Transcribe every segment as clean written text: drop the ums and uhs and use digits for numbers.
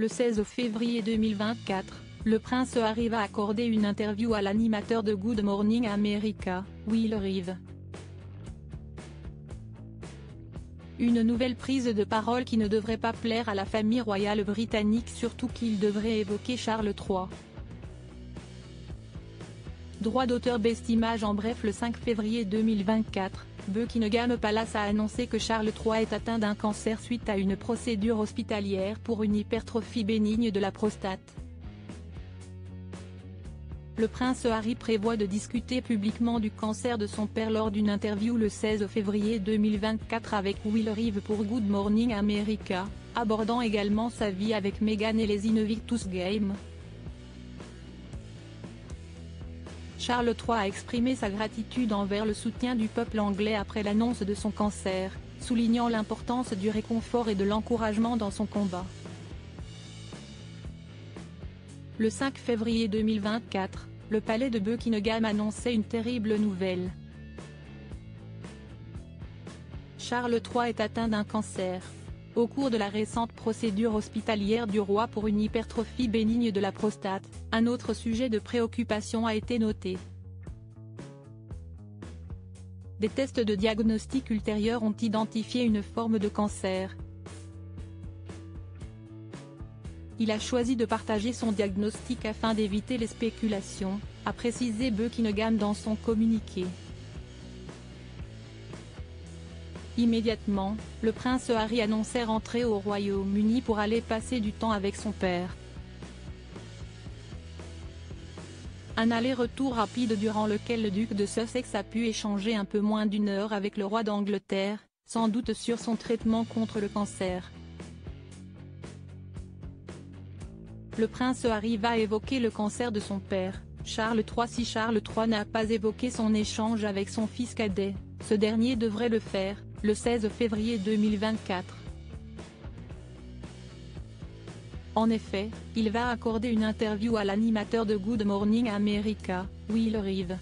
Le 16 février 2024, le prince Harry va accorder une interview à l'animateur de Good Morning America, Will Reeve. Une nouvelle prise de parole qui ne devrait pas plaire à la famille royale britannique, surtout qu'il devrait évoquer Charles III. Droit d'auteur Best Image. En bref, le 5 février 2024, Buckingham Palace a annoncé que Charles III est atteint d'un cancer suite à une procédure hospitalière pour une hypertrophie bénigne de la prostate. Le prince Harry prévoit de discuter publiquement du cancer de son père lors d'une interview le 16 février 2024 avec Will Reeve pour Good Morning America, abordant également sa vie avec Meghan et les Invictus Games. Charles III a exprimé sa gratitude envers le soutien du peuple anglais après l'annonce de son cancer, soulignant l'importance du réconfort et de l'encouragement dans son combat. Le 5 février 2024, le palais de Buckingham annonçait une terrible nouvelle. Charles III est atteint d'un cancer. Au cours de la récente procédure hospitalière du roi pour une hypertrophie bénigne de la prostate, un autre sujet de préoccupation a été noté. Des tests de diagnostic ultérieurs ont identifié une forme de cancer. Il a choisi de partager son diagnostic afin d'éviter les spéculations, a précisé Buckingham dans son communiqué. Immédiatement, le prince Harry annonçait rentrer au Royaume-Uni pour aller passer du temps avec son père. Un aller-retour rapide durant lequel le duc de Sussex a pu échanger un peu moins d'une heure avec le roi d'Angleterre, sans doute sur son traitement contre le cancer. Le prince Harry va évoquer le cancer de son père, Charles III. Si Charles III n'a pas évoqué son échange avec son fils cadet, ce dernier devrait le faire, le 16 février 2024. En effet, il va accorder une interview à l'animateur de Good Morning America, Will Reeve.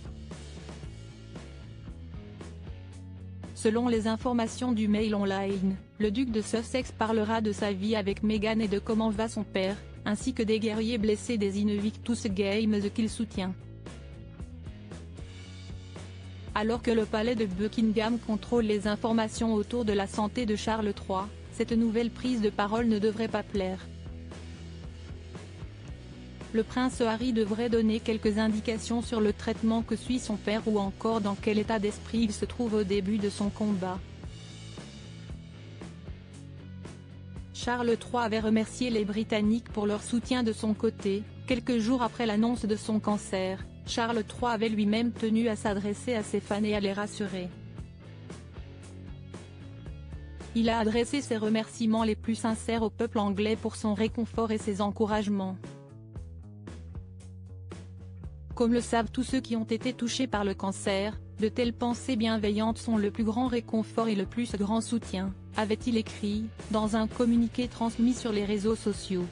Selon les informations du Mail Online, le duc de Sussex parlera de sa vie avec Meghan et de comment va son père, ainsi que des guerriers blessés des Invictus Games qu'il soutient. Alors que le palais de Buckingham contrôle les informations autour de la santé de Charles III, cette nouvelle prise de parole ne devrait pas plaire. Le prince Harry devrait donner quelques indications sur le traitement que suit son père ou encore dans quel état d'esprit il se trouve au début de son combat. Charles III avait remercié les Britanniques pour leur soutien de son côté. Quelques jours après l'annonce de son cancer, Charles III avait lui-même tenu à s'adresser à ses fans et à les rassurer. Il a adressé ses remerciements les plus sincères au peuple anglais pour son réconfort et ses encouragements. Comme le savent tous ceux qui ont été touchés par le cancer, de telles pensées bienveillantes sont le plus grand réconfort et le plus grand soutien, avait-il écrit, dans un communiqué transmis sur les réseaux sociaux.